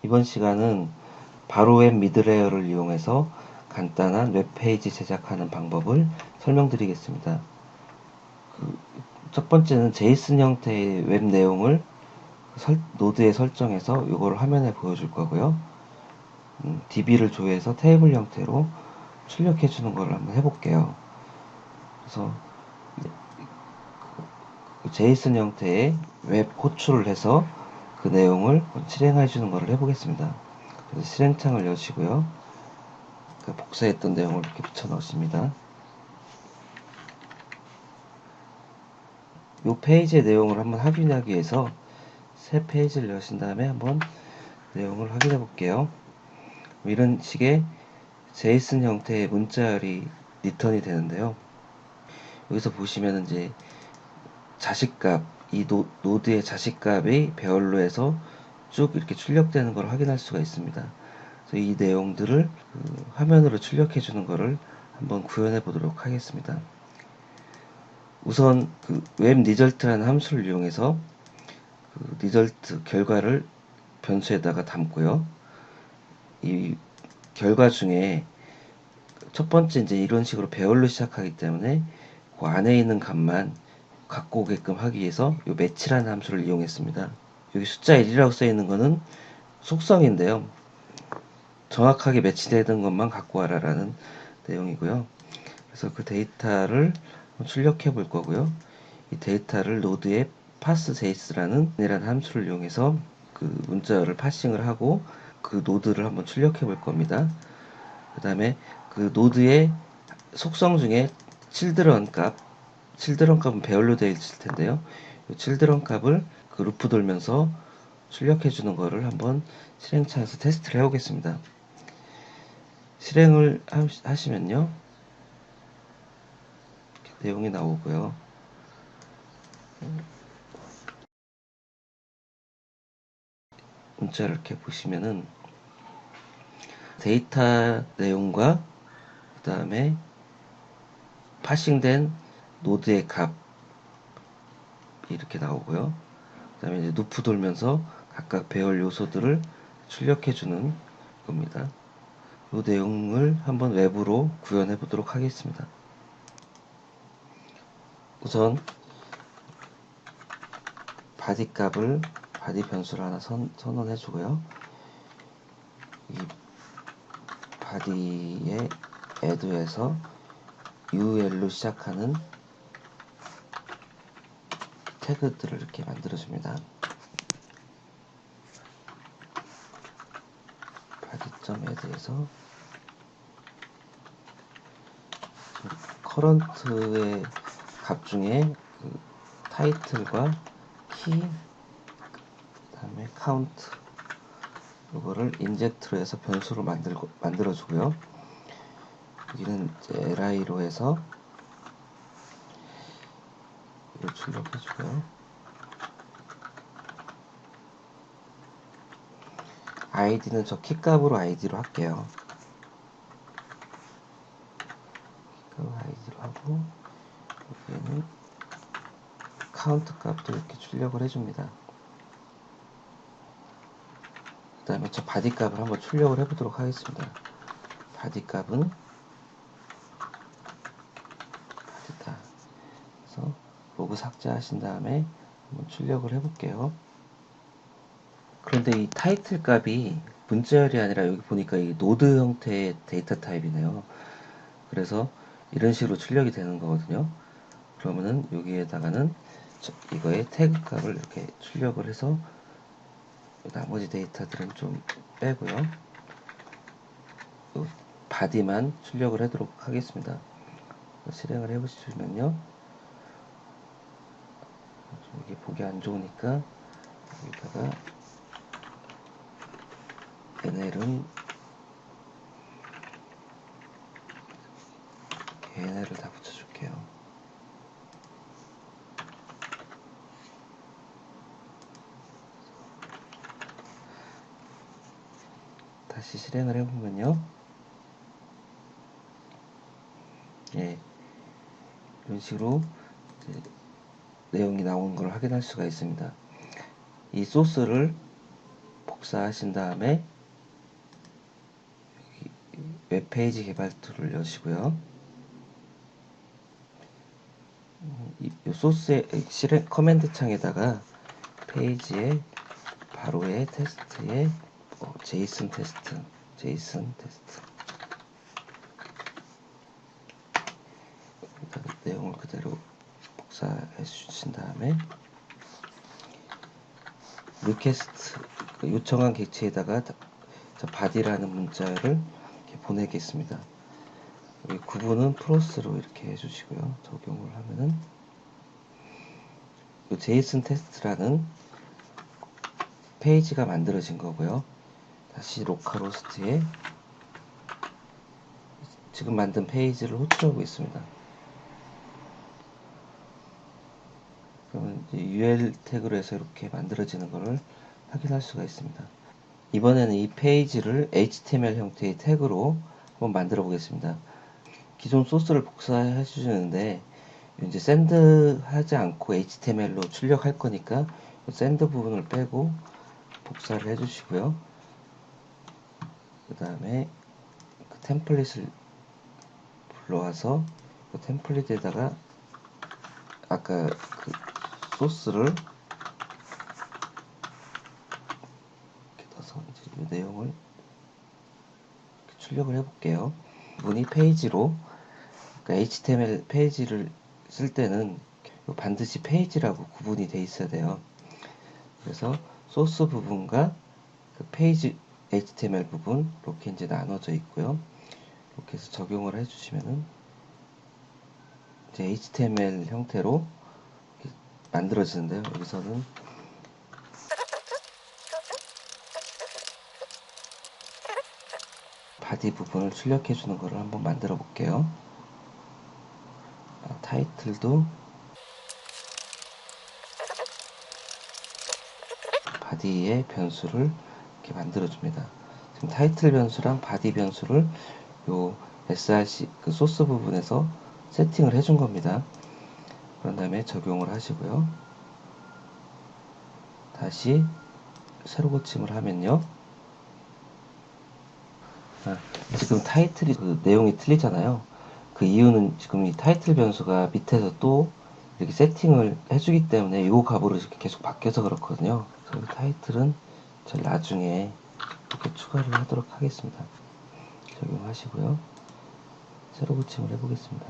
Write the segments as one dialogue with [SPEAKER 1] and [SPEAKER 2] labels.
[SPEAKER 1] 이번 시간은 바로웹 미드레이어를 이용해서 간단한 웹페이지 제작하는 방법을 설명드리겠습니다. 첫 번째는 제이슨 형태의 웹 내용을 노드에 설정해서 이걸 화면에 보여줄 거고요. DB를 조회해서 테이블 형태로 출력해 주는 걸 한번 해볼게요. 그래서 제이슨 형태의 웹 호출을 해서 그 내용을 실행해 주는 것을 해보겠습니다. 그래서 실행창을 여시고요. 복사했던 내용을 이렇게 붙여 넣습니다. 이 페이지의 내용을 한번 확인하기 위해서 새 페이지를 여신 다음에 한번 내용을 확인해 볼게요. 이런 식의 제이슨 형태의 문자열이 리턴이 되는데요. 여기서 보시면 이제 자식값, 이 노드의 자식값이 배열로 쭉 이렇게 출력되는 걸 확인할 수가 있습니다. 그래서 이 내용들을 화면으로 출력해 주는 것을 한번 구현해 보도록 하겠습니다. 우선 웹 리절트라는 함수를 이용해서 리절트 결과를 변수에다가 담고요. 이 결과 중에 첫 번째 이제 이런 식으로 배열로 시작하기 때문에 그 안에 있는 값만 갖고 오게끔 하기 위해서 이 매치라는 함수를 이용했습니다. 여기 숫자 1이라고 써 있는 거는 속성인데요. 정확하게 매치되는 것만 갖고 와라라는 내용이고요. 그래서 그 데이터를 출력해 볼 거고요. 이 데이터를 노드에 parseJS라는 함수를 이용해서 그 문자열을 파싱을 하고 그 노드를 한번 출력해 볼 겁니다. 그 다음에 그 노드의 속성 중에 children 값은 배열로 되어 있을 텐데요. 이 children 값을 그 루프 돌면서 출력해 주는 거를 한번 실행창에서 테스트를 해 보겠습니다. 실행을 하시면요. 내용이 나오고요. 문자를 이렇게 보시면은 데이터 내용과 그 다음에 파싱된 노드의 값 이렇게 나오고요. 그 다음에 이제 루프 돌면서 각각 배열 요소들을 출력해 주는 겁니다. 이 내용을 한번 외부로 구현해 보도록 하겠습니다. 우선 바디 값을 바디 변수를 하나 선언해 주고요. 이 바디에 add에서 ul로 시작하는 태그들을 이렇게 만들어 줍니다. body.add에서 current의 값 중에 그 타이틀과 키, 그 다음에 count 이거를 인젝트로 해서 변수로 만들어 주고요. 여기는 이제 li로 해서 이걸 출력해 주고요. id는 저 키값으로 id로 할게요. 키값 id로 하고 여기에는 count 값도 이렇게 출력을 해줍니다. 그 다음에 저 바디 값을 한번 출력을 해보도록 하겠습니다. 바디 값은 바디다. 그래서 로그 삭제하신 다음에 한번 출력을 해볼게요. 그런데 이 타이틀 값이 문자열이 아니라 여기 보니까 이 노드 형태의 데이터 타입이네요. 그래서 이런 식으로 출력이 되는 거거든요. 그러면은 여기에다가는 이거의 태그 값을 이렇게 출력을 해서 나머지 데이터들은 좀 빼고요. 바디만 출력을 하도록 하겠습니다. 실행을 해보시면요. 이게 보기 안 좋으니까 여기다가 NL은 NL을 다 붙여줄게요. 다시 실행을 해보면요. 예, 이런 식으로 내용이 나오는 걸 확인할 수가 있습니다. 이 소스를 복사하신 다음에 웹페이지 개발 툴을 여시고요. 이 소스의 실행 커맨드 창에다가 페이지에 바로의 테스트에 제이슨 테스트 내용을 그대로 복사해 주신 다음에 리퀘스트 요청한 객체에다가 저 바디라는 문자를 이렇게 보내겠습니다. 여기 구분은 프로스로 이렇게 해주시고요. 적용을 하면은 이 제이슨 테스트라는 페이지가 만들어진 거고요. 다시 로컬호스트에 지금 만든 페이지를 호출하고 있습니다. 그러면 이제 UL 태그로 해서 이렇게 만들어지는 것을 확인할 수가 있습니다. 이번에는 이 페이지를 HTML 형태의 태그로 한번 만들어 보겠습니다. 기존 소스를 복사해 주시는데 이제 샌드 하지 않고 HTML로 출력할 거니까 샌드 부분을 빼고 복사를 해 주시고요. 그 다음에 그 템플릿을 불러와서 그 템플릿에다가 아까 그 소스를 이렇게 넣어서 이제 이 내용을 이렇게 출력을 해 볼게요. 문이 페이지로 그러니까 HTML 페이지를 쓸 때는 반드시 페이지라고 구분이 돼 있어야 돼요. 그래서 소스 부분과 그 페이지 HTML 부분 이렇게 이제 나눠져 있고요. 이렇게 해서 적용을 해주시면은 이제 HTML 형태로 만들어지는데요. 여기서는 바디 부분을 출력해 주는 것을 한번 만들어 볼게요. 타이틀도 바디의 변수를 이렇게 만들어 줍니다. 지금 타이틀 변수랑 바디 변수를 요 src 그 소스 부분에서 세팅을 해준 겁니다. 그런 다음에 적용을 하시고요. 다시 새로 고침을 하면요. 지금 타이틀이 그 내용이 틀리잖아요. 그 이유는 지금 이 타이틀 변수가 밑에서 또 이렇게 세팅을 해주기 때문에 요 값으로 이렇게 계속 바뀌어서 그렇거든요. 그래서 타이틀은 저 나중에 이렇게 추가를 하도록 하겠습니다. 적용하시고요. 새로 고침을 해보겠습니다.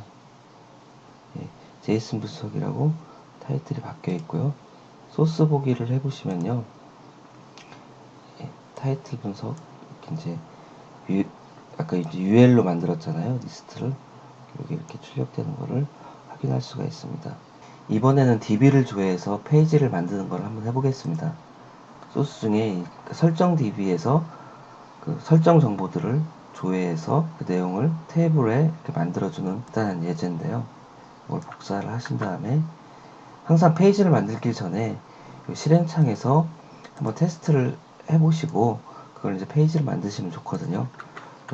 [SPEAKER 1] 예, 제이슨 분석이라고 타이틀이 바뀌어 있고요. 소스 보기를 해보시면요. 예, 타이틀 분석 이렇게 이제 아까 이제 UL로 만들었잖아요. 리스트를 여기 이렇게 출력되는 것을 확인할 수가 있습니다. 이번에는 DB를 조회해서 페이지를 만드는 걸 한번 해보겠습니다. 소스 중에 설정 DB에서 그 설정 정보들을 조회해서 그 내용을 테이블에 이렇게 만들어주는 간단한 예제인데요. 이걸 복사를 하신 다음에 항상 페이지를 만들기 전에 실행창에서 한번 테스트를 해보시고 그걸 이제 페이지를 만드시면 좋거든요.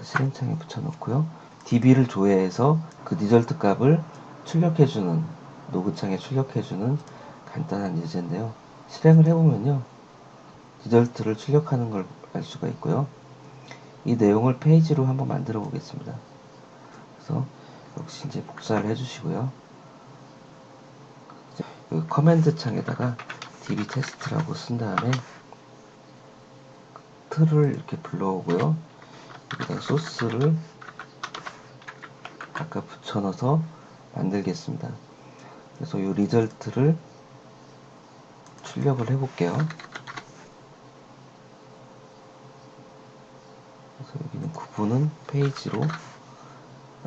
[SPEAKER 1] 실행창에 붙여놓고요. DB를 조회해서 그 리절트 값을 출력해주는 노그창에 출력해주는 간단한 예제인데요. 실행을 해보면요. 리절트를 출력하는 걸 알 수가 있고요. 이 내용을 페이지로 한번 만들어 보겠습니다. 그래서 역시 이제 복사를 해주시고요. 그 커맨드 창에다가 db 테스트라고 쓴 다음에 틀을 이렇게 불러오고요. 여기다 소스를 아까 붙여넣어서 만들겠습니다. 그래서 이 리절트를 출력을 해볼게요. 그래서 여기는 구분은 페이지로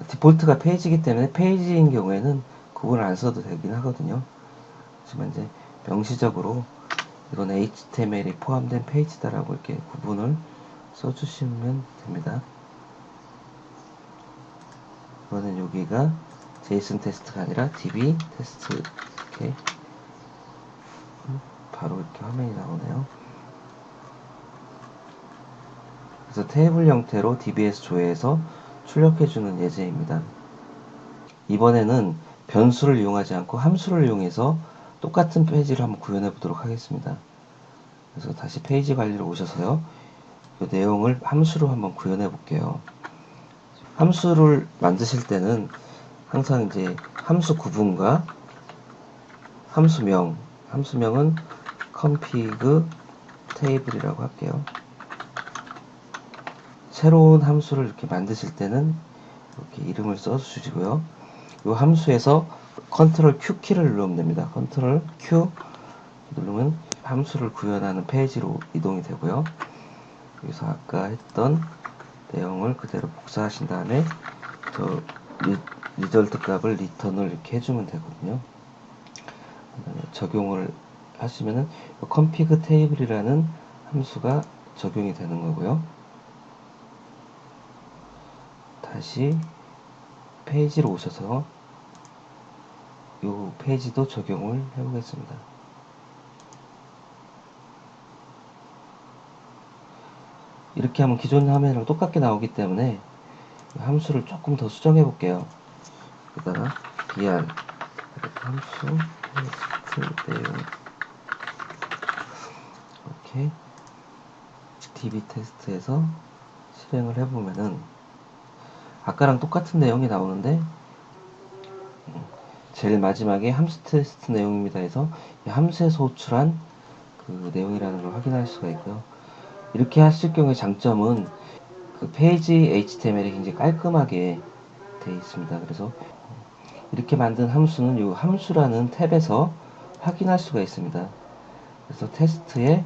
[SPEAKER 1] 디폴트가 페이지이기 때문에 페이지인 경우에는 구분을 안 써도 되긴 하거든요. 하지만 이제 명시적으로 이건 HTML이 포함된 페이지다라고 이렇게 구분을 써주시면 됩니다. 이거는 여기가 제이슨 테스트가 아니라 DB 테스트 이렇게 바로 이렇게 화면이 나오네요. 그래서 테이블 형태로 DB에서 조회해서 출력해주는 예제입니다. 이번에는 변수를 이용하지 않고 함수를 이용해서 똑같은 페이지를 한번 구현해 보도록 하겠습니다. 그래서 다시 페이지 관리로 오셔서요. 그 내용을 함수로 한번 구현해 볼게요. 함수를 만드실 때는 항상 이제 함수 구분과 함수명은 config table이라고 할게요. 새로운 함수를 이렇게 만드실 때는 이렇게 이름을 써주시고요. 이 함수에서 컨트롤 Q 키를 누르면 됩니다. 컨트롤 Q 누르면 함수를 구현하는 페이지로 이동이 되고요. 여기서 아까 했던 내용을 그대로 복사하신 다음에 저 리절트 값을 리턴을 이렇게 해주면 되거든요. 적용을 하시면은 config table이라는 함수가 적용이 되는 거고요. 다시 페이지로 오셔서 이 페이지도 적용을 해보겠습니다. 이렇게 하면 기존 화면이랑 똑같게 나오기 때문에 함수를 조금 더 수정해 볼게요. 여기다가 br 함수 테스트 내용 이렇게 db 테스트에서 실행을 해보면은 아까랑 똑같은 내용이 나오는데 제일 마지막에 함수 테스트 내용입니다 해서 이 함수에서 호출한 그 내용이라는 걸 확인할 수가 있고요. 이렇게 하실 경우의 장점은 그 페이지 HTML이 굉장히 깔끔하게 되어 있습니다. 그래서 이렇게 만든 함수는 이 함수라는 탭에서 확인할 수가 있습니다. 그래서 테스트에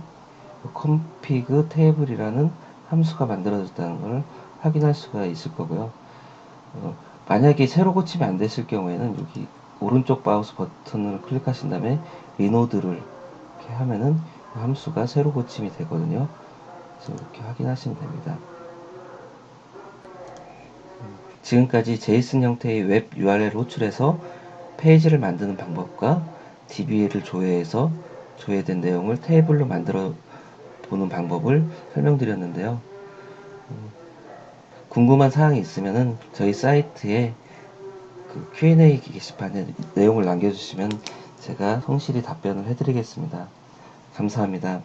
[SPEAKER 1] config table이라는 함수가 만들어졌다는 걸 확인할 수가 있을 거고요. 만약에 새로 고침이 안 됐을 경우에는 여기 오른쪽 마우스 버튼을 클릭하신 다음에 리노드를 이렇게 하면은 함수가 새로 고침이 되거든요. 그래서 이렇게 확인하시면 됩니다. 지금까지 제이슨 형태의 웹 URL을 호출해서 페이지를 만드는 방법과 DB를 조회해서 조회된 내용을 테이블로 만들어 보는 방법을 설명드렸는데요. 궁금한 사항이 있으면은 저희 사이트에 그 Q&A 게시판에 내용을 남겨주시면 제가 성실히 답변을 해드리겠습니다. 감사합니다.